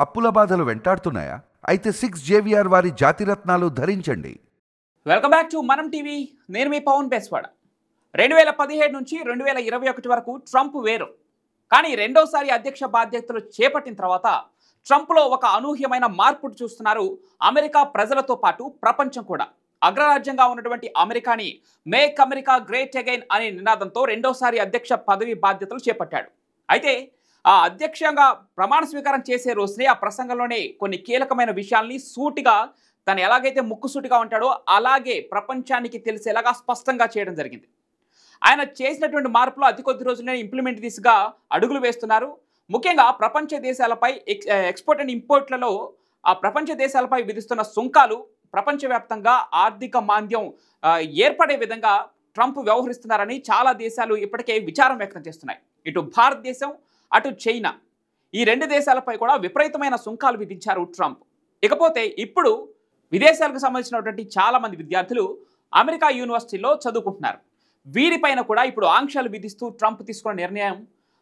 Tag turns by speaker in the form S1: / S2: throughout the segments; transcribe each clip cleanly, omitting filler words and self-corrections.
S1: అప్పుల బాధలు వెంటాడుతున్నాయా? అయితే 6 JVR వారి జాతిరత్నాలు ధరించండి.
S2: వెల్కమ్ బ్యాక్ టు మనం టీవీ. నేను మీ పవన్ బేస్వాడ. 2017 నుంచి 2021 వరకు ట్రంప్ వేరు. కానీ రెండోసారి అధ్యక్ష బాధ్యతలు చేపట్టిన తర్వాత ట్రంప్లో ఒక అనూహ్యమైన మార్పు చూస్తున్నారు అమెరికా ప్రజలతో పాటు ప్రపంచం కూడా. అగ్రరాజ్యంగా ఉన్నటువంటి అమెరికాని మేక్ అమెరికా గ్రేట్ అగైన్ అనే నినాదంతో రెండోసారి అధ్యక్ష పదవి బాధ్యతలు చేపట్టాడు. అయితే ఆ అధ్యక్షంగా ప్రమాణ స్వీకారం చేసే రోజునే ఆ ప్రసంగంలోనే కొన్ని కీలకమైన విషయాల్ని సూటిగా తను ఎలాగైతే ముక్కుసూటిగా ఉంటాడో అలాగే ప్రపంచానికి తెలిసేలాగా స్పష్టంగా చేయడం జరిగింది. ఆయన చేసినటువంటి మార్పులు అతి కొద్ది రోజుల్లోనే ఇంప్లిమెంట్ దిశగా అడుగులు వేస్తున్నారు. ముఖ్యంగా ప్రపంచ దేశాలపై ఎక్స్పోర్ట్ అండ్ ఇంపోర్ట్లలో ఆ ప్రపంచ దేశాలపై విధిస్తున్న సుంకాలు ప్రపంచవ్యాప్తంగా ఆర్థిక మాంద్యం ఏర్పడే విధంగా ట్రంప్ వ్యవహరిస్తున్నారని చాలా దేశాలు ఇప్పటికే విచారం వ్యక్తం చేస్తున్నాయి. ఇటు భారతదేశం, అటు చైనా, ఈ రెండు దేశాలపై కూడా విపరీతమైన సుంకాలు విధించారు ట్రంప్. ఇకపోతే ఇప్పుడు విదేశాలకు సంబంధించినటువంటి చాలా మంది విద్యార్థులు అమెరికా యూనివర్సిటీలో చదువుకుంటున్నారు. వీరిపైన కూడా ఇప్పుడు ఆంక్షలు విధిస్తూ ట్రంప్ తీసుకున్న నిర్ణయం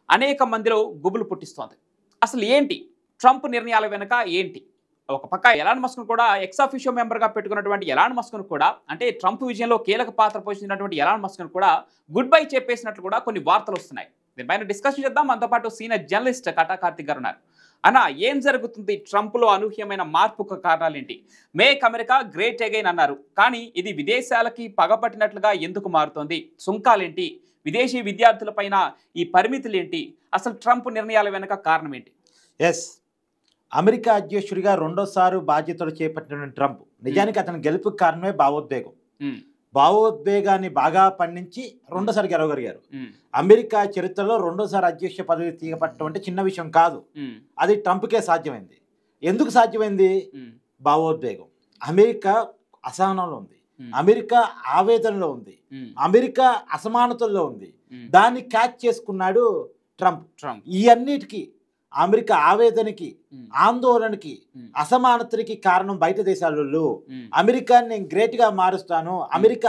S2: అనేక మందిలో గుబులు పుట్టిస్తోంది. అసలు ఏంటి ట్రంప్ నిర్ణయాల వెనుక ఏంటి? ఒక పక్క ఎలాన్ మస్క్ను కూడా ఎక్స్ అఫిషియో మెంబర్గా పెట్టుకున్నటువంటి ఎలాన్ మస్క్ను కూడా, అంటే ట్రంప్ విజయంలో కీలక పాత్ర పోషించినటువంటి ఎలాన్ మస్క్ను కూడా గుడ్ బై చెప్పేసినట్లు కూడా కొన్ని వార్తలు వస్తున్నాయి. దీనిపైన డిస్కషన్ చేద్దాం. మనతో పాటు సీనియర్ జర్నలిస్ట్ కటా కార్తిక్ గారు ఉన్నారు. అన్న, ఏం జరుగుతుంది? ట్రంప్లో అనూహ్యమైన మార్పుకు కారణాలు ఏంటి? మేక్ అమెరికా గ్రేట్ అగైన్ అన్నారు, కానీ ఇది విదేశాలకి పగపట్టినట్లుగా ఎందుకు మారుతోంది? సుంకాలేంటి? విదేశీ విద్యార్థులపైన ఈ పరిమితులు ఏంటి? అసలు ట్రంప్ నిర్ణయాల వెనుక కారణం ఏంటి?
S3: అమెరికా అధ్యక్షుడిగా రెండోసారి బాధ్యతలు చేపట్టిన ట్రంప్ నిజానికి అతని గెలుపుకి కారణమే భావోద్వేగం. భావోద్వేగాన్ని బాగా పండించి రెండోసారి గెలవగలిగారు. అమెరికా చరిత్రలో రెండోసారి అధ్యక్ష పదవి తీగపట్టడం అంటే చిన్న విషయం కాదు. అది ట్రంప్కే సాధ్యమైంది. ఎందుకు సాధ్యమైంది? భావోద్వేగం. అమెరికా అసహనంలో ఉంది, అమెరికా ఆవేదనలో ఉంది, అమెరికా అసమానతల్లో ఉంది. దాన్ని క్యాచ్ చేసుకున్నాడు ట్రంప్. ఈ అన్నిటికీ, అమెరికా ఆవేదనకి, ఆందోళనకి, అసమానతకి కారణం బయట దేశాలలో. అమెరికాని నేను గ్రేట్ గా మారుస్తాను,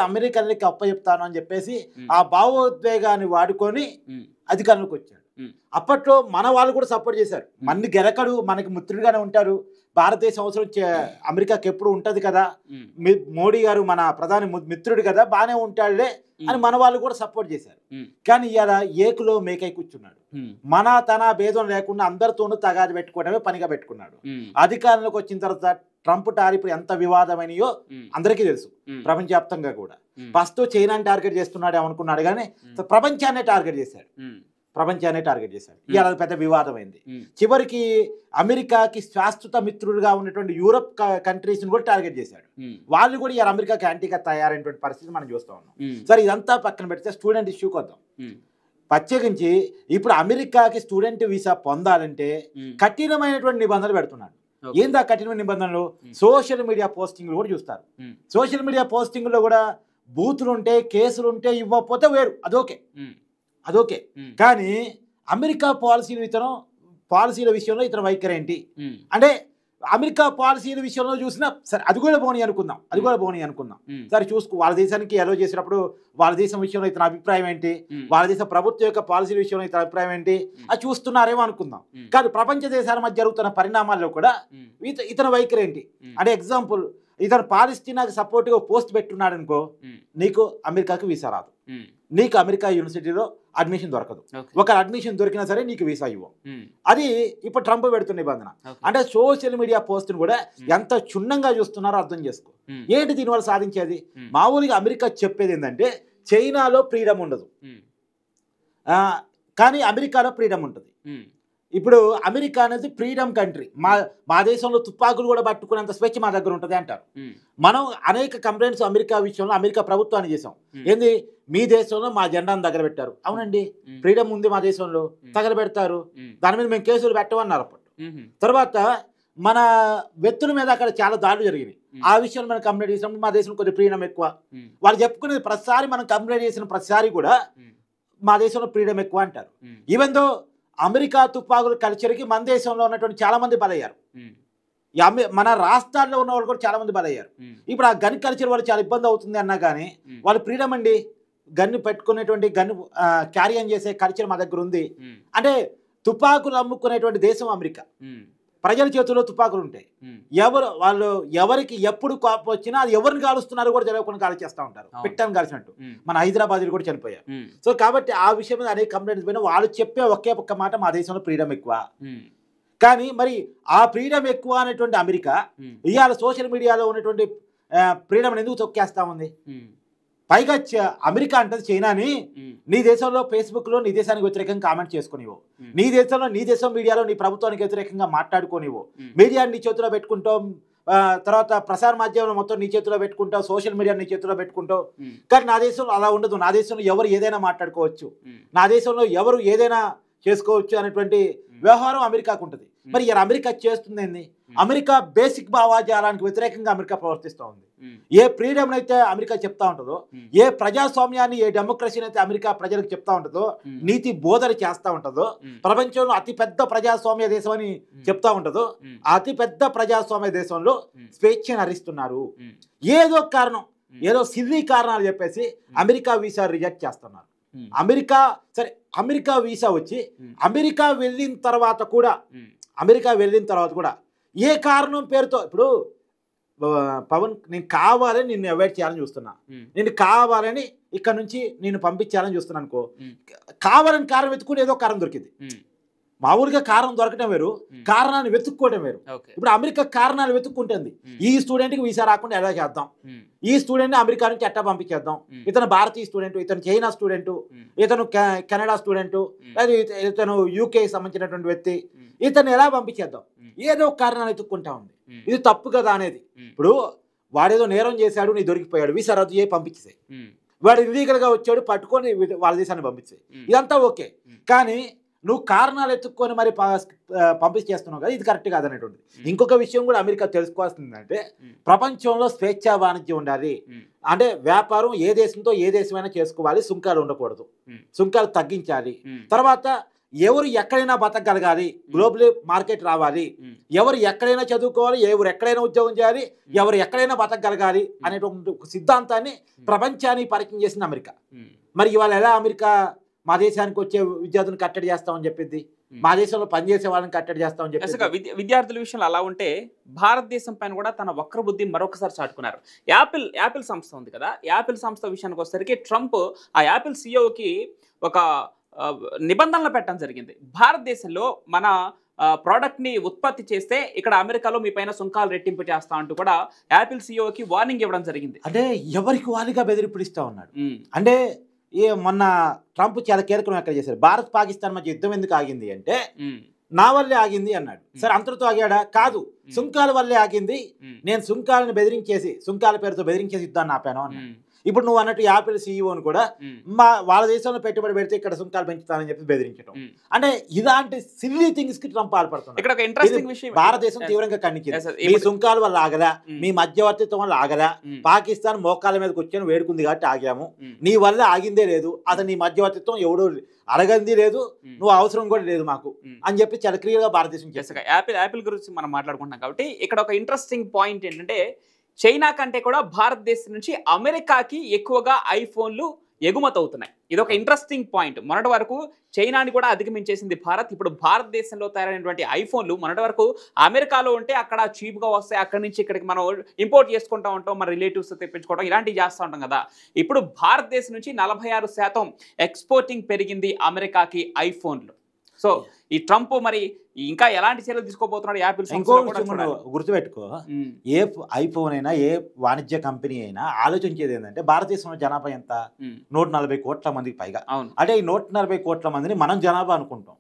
S3: అమెరికన్లకి అప్పచెప్తాను అని చెప్పేసి ఆ భావోద్వేగాన్ని వాడుకొని అధికారంలోకి వచ్చాడు. అప్పట్లో మన వాళ్ళు కూడా సపోర్ట్ చేశారు. మన గెలకడు, మనకి మిత్రుడిగానే ఉంటారు, భారతదేశం అవసరం అమెరికాకి ఎప్పుడు ఉంటది కదా, మోడీ గారు మన ప్రధాని మిత్రుడు కదా, బాగానే ఉంటాడులే అని మన వాళ్ళు కూడా సపోర్ట్ చేశారు. కానీ ఇలా ఏకులో మేకై కూర్చున్నాడు. మన తన భేదం లేకుండా అందరితోనూ తగాది పెట్టుకోవడమే పనిగా పెట్టుకున్నాడు. అధికారంలోకి వచ్చిన తర్వాత ట్రంప్ టారిఫ్ ఎంత వివాదమైనయో అందరికీ తెలుసు, ప్రపంచవ్యాప్తంగా కూడా. ఫస్ట్ చైనాని టార్గెట్ చేస్తున్నాడు అనుకున్నాడు, కానీ ప్రపంచాన్నే టార్గెట్ చేశాడు. ఇలా పెద్ద వివాదమైంది. చివరికి అమెరికాకి శాశ్వత మిత్రులుగా ఉన్నటువంటి యూరప్ కంట్రీస్ ని కూడా టార్గెట్ చేశాడు. వాళ్ళు కూడా ఇలా అమెరికాకి యాంటీగా తయారైనటువంటి పరిస్థితి మనం చూస్తూ ఉన్నాం. సరే, ఇదంతా పక్కన పెడితే స్టూడెంట్ ఇష్యూకి వద్దాం. ప్రత్యేకించి ఇప్పుడు అమెరికాకి స్టూడెంట్ వీసా పొందాలంటే కఠినమైనటువంటి నిబంధనలు పెడుతున్నాడు. ఏందా కఠినమైన నిబంధనలు? సోషల్ మీడియా పోస్టింగ్లు కూడా చూస్తారు. సోషల్ మీడియా పోస్టింగ్లో కూడా బూతులుంటే, కేసులుంటే, ఇవ్వకపోతే వేరు, అదోకే. కానీ అమెరికా పాలసీల విషయంలో ఇతర వైఖరి ఏంటి అంటే, అమెరికా పాలసీల విషయంలో చూసినా సరే అది కూడా పోనీ అనుకుందాం. సరే చూసుకో, వాళ్ళ దేశానికి ఎలో చేసినప్పుడు వాళ్ళ దేశం విషయంలో ఇతని అభిప్రాయం ఏంటి, వాళ్ళ దేశ ప్రభుత్వం యొక్క పాలసీల విషయంలో ఇతని అభిప్రాయం ఏంటి, అది చూస్తున్నారేమో అనుకుందాం. కానీ ప్రపంచ దేశాల మధ్య జరుగుతున్న పరిణామాల్లో కూడా ఇతని వైఖరి ఏంటి అంటే, ఎగ్జాంపుల్, ఇతను పాలస్తీనాకి సపోర్ట్గా పోస్ట్ పెట్టున్నాడు అనుకో, నీకు అమెరికాకి వీసా రాదు, నీకు అమెరికా యూనివర్సిటీలో అడ్మిషన్ దొరకదు. ఒక అడ్మిషన్ దొరికినా సరే నీకు వీసా ఇవ్వం. అది ఇప్పుడు ట్రంప్ పెడుతున్న నిబంధన. అంటే సోషల్ మీడియా పోస్ట్ని కూడా ఎంత క్షుణ్ణంగా చూస్తున్నారో అర్థం చేసుకో. ఏంటి దీనివల్ల సాధించేది? మామూలుగా అమెరికా చెప్పేది ఏంటంటే, చైనాలో ఫ్రీడమ్ ఉండదు, కానీ అమెరికాలో ఫ్రీడమ్ ఉంటుంది. ఇప్పుడు అమెరికా అనేది ఫ్రీడమ్ కంట్రీ. మా దేశంలో తుపాకులు కూడా పట్టుకునేంత స్వేచ్ఛ మా దగ్గర ఉంటుంది అంటారు. మనం అనేక కంప్లైంట్స్ అమెరికా విషయంలో అమెరికా ప్రభుత్వాన్ని చేసాం. ఏంది, మీ దేశంలో మా జెండాను దగ్గర పెట్టారు. అవునండి, ఫ్రీడమ్ ఉంది మా దేశంలో, తగలబెడతారు, దాని మీద మేము కేసులు పెట్టమన్నారు అప్పట్లో. తర్వాత మన వ్యక్తుల మీద అక్కడ చాలా దాడులు జరిగినాయి. ఆ విషయంలో మనం కంప్లైంట్ చేసినప్పుడు మా దేశంలో కొద్దిగా ఫ్రీడమ్ ఎక్కువ. వాళ్ళు చెప్పుకునేది ప్రతిసారి మనం కంప్లైంట్ చేసిన ప్రతిసారి కూడా మా దేశంలో ఫ్రీడమ్ ఎక్కువ అంటారు. ఈవెన్ దో అమెరికా తుపాకుల కల్చర్కి మన దేశంలో ఉన్నటువంటి చాలా మంది బలయ్యారు. మన రాష్ట్రాల్లో ఉన్న వాళ్ళు కూడా చాలా మంది బలయ్యారు. ఇప్పుడు ఆ గన్ కల్చర్ వాళ్ళు చాలా ఇబ్బంది అవుతుంది అన్నా కానీ వాళ్ళు ఫ్రీడమ్ అండి, గన్ను పెట్టుకునేటువంటి గన్ను క్యారీ ఆన్ చేసే కల్చర్ మా దగ్గర ఉంది అంటే తుపాకులు అమ్ముకునేటువంటి దేశం అమెరికా. ప్రజల చేతుల్లో తుపాకులు ఉంటాయి. వాళ్ళు ఎవరికి ఎప్పుడు కోపం వచ్చినా అది ఎవరిని కాలుస్తున్నారో కూడా తెలియకుండా కాల్ చేస్తూ ఉంటారు, పిట్టని కాల్చినట్టు. మన హైదరాబాద్ కూడా చనిపోయారు. సో కాబట్టి ఆ విషయం మీద అనేక కంప్లైంట్స్ పోయినా వాళ్ళు చెప్పే ఒక్క మాట మా దేశంలో ఫ్రీడమ్ ఎక్కువ. కానీ మరి ఆ ఫ్రీడమ్ ఎక్కువ అనేటువంటి అమెరికా ఇవాళ సోషల్ మీడియాలో ఉన్నటువంటి ఫ్రీడమ్ ఎందుకు తొక్కేస్తా ఉంది? పైగా అమెరికా అంటది చైనాని నీ దేశంలో ఫేస్బుక్ లో నీ దేశానికి వ్యతిరేకంగా కామెంట్ చేసుకునివ్వు, నీ దేశంలో నీ దేశం మీడియాలో నీ ప్రభుత్వానికి వ్యతిరేకంగా మాట్లాడుకోనివ్వు, మీడియాని నీ చేతిలో పెట్టుకుంటావు, తర్వాత ప్రసార మాధ్యమంలో మొత్తం నీ చేతిలో పెట్టుకుంటావు, సోషల్ మీడియా నీ చేతిలో పెట్టుకుంటావు. కానీ నా దేశంలో అలా ఉండదు. నా దేశంలో ఎవరు ఏదైనా మాట్లాడుకోవచ్చు, నా దేశంలో ఎవరు ఏదైనా చేసుకోవచ్చు అనేటువంటి వ్యవహారం అమెరికాకు ఉంటుంది. మరి ఇలా అమెరికా చేస్తుంది ఏంది? అమెరికా బేసిక్ భావాజాలానికి వ్యతిరేకంగా అమెరికా ప్రవర్తిస్తూ ఉంది. ఏ ఫ్రీడమ్ అయితే అమెరికా చెప్తా ఉంటుందో, ఏ ప్రజాస్వామ్యాన్ని, ఏ డెమోక్రసీని అయితే అమెరికా ప్రజలకు చెప్తా ఉంటుందో, నీతి బోధన చేస్తూ ఉంటుందో, ప్రపంచంలో అతిపెద్ద ప్రజాస్వామ్య దేశం అని చెప్తా ఉంటుందో, అతి పెద్ద ప్రజాస్వామ్య దేశంలో స్వేచ్ఛను హరిస్తున్నారు. ఏదో కారణం, ఏదో సిల్లీ కారణాలు చెప్పేసి అమెరికా వీసా రిజెక్ట్ చేస్తున్నారు. అమెరికా సరే, అమెరికా వీసా వచ్చి అమెరికా వెళ్ళిన తర్వాత కూడా ఏ కారణం పేరుతో, ఇప్పుడు పవన్ నేను కావాలని నిన్ను అవాయిడ్ చేయాలని చూస్తున్నా, నేను కావాలని ఇక్కడ నుంచి నేను పంపించాలని చూస్తున్నా అనుకో, కావాలని కారణం వెతుక్కుని ఏదో కారణం దొరికింది. మామూలుగా కారణం దొరకటం వేరు, కారణాన్ని వెతుక్కోవడం వేరు. ఇప్పుడు అమెరికా కారణాలు వెతుక్కుంటుంది. ఈ స్టూడెంట్కి వీసా రాకుండా ఎలా చేద్దాం, ఈ స్టూడెంట్ని అమెరికా నుంచి ఎట్టా పంపించేద్దాం, ఇతను భారతీయ స్టూడెంట్, ఇతను చైనా స్టూడెంట్, ఇతను కెనడా స్టూడెంట్, లేదా ఇతను యూకేకి సంబంధించినటువంటి వ్యక్తి, ఇతను ఎలా పంపించేద్దాం, ఏదో కారణాలు వెతుక్కుంటా ఉంది. ఇది తప్పు కదా అనేది. ఇప్పుడు వాడేదో నేరం చేశాడు, నీ దొరికిపోయాడు, వీసా రద్దు చేయి పంపించేసాయి. వాడు ఇల్లీగల్గా వచ్చాడు, పట్టుకొని వాళ్ళ దేశాన్ని పంపించాయి, ఇదంతా ఓకే. కానీ నువ్వు కారణాలు ఎత్తుక్కొని మరి పంపించేస్తున్నావు కదా, ఇది కరెక్ట్ కాదనేటువంటిది. ఇంకొక విషయం కూడా అమెరికా తెలుసుకోవాల్సిందంటే, ప్రపంచంలో స్వేచ్ఛా వాణిజ్యం ఉండాలి అంటే వ్యాపారం ఏ దేశంతో ఏ దేశమైనా చేసుకోవాలి, సుంకాలు ఉండకూడదు, సుంకాలు తగ్గించాలి. తర్వాత ఎవరు ఎక్కడైనా బతకగలగాలి, గ్లోబల్ మార్కెట్ రావాలి, ఎవరు ఎక్కడైనా చదువుకోవాలి, ఎవరు ఎక్కడైనా ఉద్యోగం చేయాలి, ఎవరు ఎక్కడైనా బతకగలగాలి అనేటువంటి సిద్ధాంతాన్ని ప్రపంచానికి పరిచయం చేసింది అమెరికా. మరి ఇవాళ ఎలా అమెరికా మా దేశానికి వచ్చే విద్యార్థులను కట్టడి చేస్తామని చెప్పింది, మా దేశంలో పనిచేసే వాళ్ళని కట్టడి చేస్తామని చెప్పి
S2: విద్యార్థుల విషయంలో అలా ఉంటే భారతదేశం పైన కూడా తన వక్ర బుద్ధి మరొకసారి చాటుకున్నారు. యాపిల్ సంస్థ ఉంది కదా, యాపిల్ సంస్థ విషయానికి వచ్చేసరికి ట్రంప్ ఆ యాపిల్ సిఇఓకి ఒక నిబంధనలు పెట్టడం జరిగింది. భారతదేశంలో మన ప్రోడక్ట్ని ఉత్పత్తి చేస్తే ఇక్కడ అమెరికాలో మీ పైన సుంకాలు రెట్టింపు చేస్తా అంటూ కూడా యాపిల్ సిఇఓకి వార్నింగ్ ఇవ్వడం జరిగింది.
S3: అంటే ఎవరికి వారిగా బెదిరిపిస్తా ఉన్నాడు. అంటే మొన్న ట్రంప్ చాలా కీలకం ఎక్కడ చేశారు, భారత్ పాకిస్తాన్ మధ్య యుద్ధం ఎందుకు ఆగింది అంటే నా వల్లే ఆగింది అన్నాడు. సరే అంతటితో ఆగాడా? కాదు, సుంకాల వల్లే ఆగింది, నేను సుంకాలను బెదిరించేసి, సుంకాల పేరుతో బెదిరించేసి యుద్ధాన్ని ఆపాను అన్నాడు. ఇప్పుడు నువ్వు అన్నట్టు యాపిల్ సిఇఓని కూడా వాళ్ళ దేశంలో పెట్టుబడి పెడితే ఇక్కడ సుంకాలు పెంచుతానని చెప్పి బెదిరించడం, అంటే ఇలాంటి సిల్లీ థింగ్స్ కి ట్రంప్ పాల్పడుతున్నాడు.
S2: ఇక్కడ ఒక ఇంట్రెస్టింగ్ విషయం,
S3: భారతదేశం తీవ్రంగా ఖండించింది. మీ సుంకాల వల్ల ఆగలా, మీ మధ్యవర్తిత్వం వల్ల ఆగలా, పాకిస్తాన్ మోకాల మీద కూర్చొని వేడుకుంది కాబట్టి ఆగాము, నీ వల్ల ఆగిందే లేదు, అతను నీ మధ్యవర్తిత్వం ఎవడు అడగంది లేదు, నువ్వు అవసరం కూడా లేదు మాకు అని చెప్పి చాలా క్లియర్ గా భారతదేశం చేస్తాయి.
S2: యాపిల్ గురించి మనం మాట్లాడుకుంటున్నాం కాబట్టి ఇక్కడ ఒక ఇంట్రెస్టింగ్ పాయింట్ ఏంటంటే, చైనా కంటే కూడా భారతదేశం నుంచి అమెరికాకి ఎక్కువగా ఐఫోన్లు ఎగుమతి అవుతున్నాయి. ఇది ఒక ఇంట్రెస్టింగ్ పాయింట్. మొన్నటి వరకు చైనాని కూడా అధిగమించేసింది భారత్. ఇప్పుడు భారతదేశంలో తయారైనటువంటి ఐఫోన్లు మొన్నటి వరకు అమెరికాలో ఉంటే అక్కడ చీప్గా వస్తాయి, అక్కడి నుంచి ఇక్కడికి మనం ఇంపోర్ట్ చేసుకుంటూ ఉంటాం, మన రిలేటివ్స్ తెప్పించుకోవడం ఇలాంటివి చేస్తూ ఉంటాం కదా. ఇప్పుడు భారతదేశం నుంచి 46% ఎక్స్పోర్టింగ్ పెరిగింది అమెరికాకి ఐఫోన్లు. సో ఈ ట్రంప్ మరి ఇంకా ఎలాంటి చర్యలు తీసుకోబోతున్నాడు యాపిల్?
S3: ఇంకో గుర్తుపెట్టుకో, ఏ ఐఫోన్ అయినా ఏ వాణిజ్య కంపెనీ అయినా ఆలోచించేది ఏంటంటే, భారతదేశంలో జనాభా ఎంత, 140 కోట్ల మందికి పైగా. అంటే ఈ 140 కోట్ల మందిని మనం జనాభా అనుకుంటాం,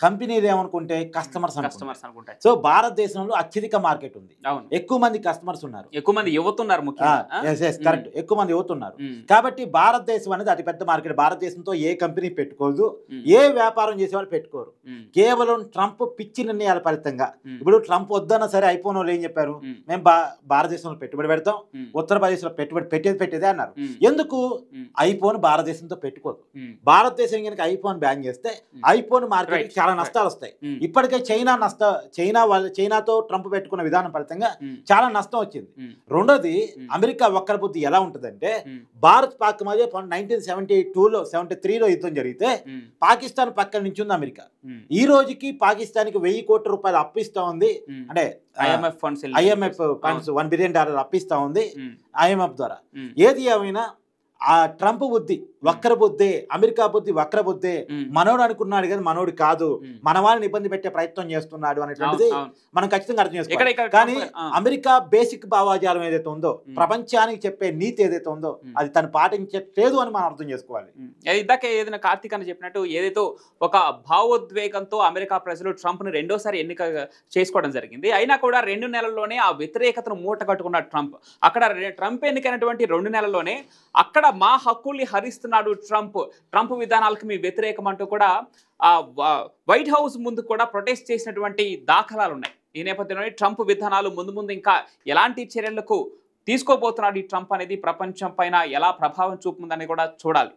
S3: కంపెనీలు ఏమనుకుంటే కస్టమర్స్ అనుకుంటాయి. సో భారతదేశంలో అత్యధిక మార్కెట్ ఉంది, ఎక్కువ మంది కస్టమర్స్ ఉన్నారు,
S2: ఎక్కువ మంది యువత ఉన్నారు,
S3: కరెక్ట్, ఎక్కువ మంది యువత ఉన్నారు. కాబట్టి భారతదేశం అనేది అతిపెద్ద మార్కెట్. భారతదేశంతో ఏ కంపెనీ పెట్టుకోదు, ఏ వ్యాపారం చేసే వాళ్ళు పెట్టుకోరు. కేవలం ట్రంప్ పిచ్చి నిర్ణయాల ఫలితంగా, ఇప్పుడు ట్రంప్ వద్దన్నా సరే ఐఫోన్ వాళ్ళు ఏం చెప్పారు, మేము భారతదేశంలో పెట్టుబడి పెడతాం, ఉత్తరప్రదేశ్లో పెట్టుబడి పెట్టేదే అన్నారు. ఎందుకు? ఐఫోన్ భారతదేశంతో పెట్టుకోదు. భారతదేశం కనుక ఐఫోన్ బ్యాన్ చేస్తే ఐఫోన్ మార్కెట్ చాలా నష్టాలు వస్తాయి. ఇప్పటికే చైనాతో ట్రంప్ పెట్టుకున్న విధానం ఫలితంగా చాలా నష్టం వచ్చింది. రెండోది, అమెరికా వక్ర బుద్ధి ఎలా ఉంటుందంటే, భారత్ పాక్ మధ్య 1972లో 73లో యుద్ధం జరిగితే పాకిస్తాన్ పక్కన నుంచి ఉంది అమెరికా. ఈ రోజుకి పాకిస్తాన్కి 1000 కోట్ల రూపాయలు అప్పిస్తా ఉంది. అంటే
S2: IMF ఫండ్స్
S3: $1 బిలియన్ అప్పిస్తా ఉంది IMF ద్వారా. ఏది ఏమైనా ఆ ట్రంప్ బుద్ధి వక్ర బుద్ధి, అమెరికా బుద్ధి వక్ర బుద్ధి. మనోడు అనుకున్నాడు కదా, మనోడు కాదు, మన వాళ్ళని ఇబ్బంది పెట్టే ప్రయత్నం చేస్తున్నాడు అనేటువంటిది మనం ఖచ్చితంగా అర్థం చేసుకోవాలి. కానీ అమెరికా బేసిక్ భావాజాలం ఏదైతే ఉందో, ప్రపంచానికి చెప్పే నీతి ఏదైతే ఉందో, అది తను పాటించట్లేదు అని మనం అర్థం చేసుకోవాలి.
S2: ఇందాక ఏదైనా కార్తీక్ అని చెప్పినట్టు ఏదైతే ఒక భావోద్వేగంతో అమెరికా ప్రజలు ట్రంప్ ను రెండోసారి ఎన్నిక చేసుకోవడం జరిగింది. అయినా కూడా 2 నెలల్లోనే ఆ వ్యతిరేకతను మూట కట్టుకున్న ట్రంప్, అక్కడ ట్రంప్ ఎన్నికైనటువంటి 2 నెలల్లోనే అక్కడ మా హక్కుల్ని హరిస్తున్నాడు ట్రంప్ విధానాలకు మీ వ్యతిరేకం అంటూ కూడా వైట్ హౌస్ ముందు కూడా ప్రొటెస్ట్ చేసినటువంటి దాఖలాలు ఉన్నాయి. ఈ నేపథ్యంలోనే ట్రంప్ విధానాలు ముందు ఇంకా ఎలాంటి చర్యలకు తీసుకోబోతున్నాడు ఈ ట్రంప్ అనేది ప్రపంచం పైన ఎలా ప్రభావం చూపుతుందని కూడా చూడాలి.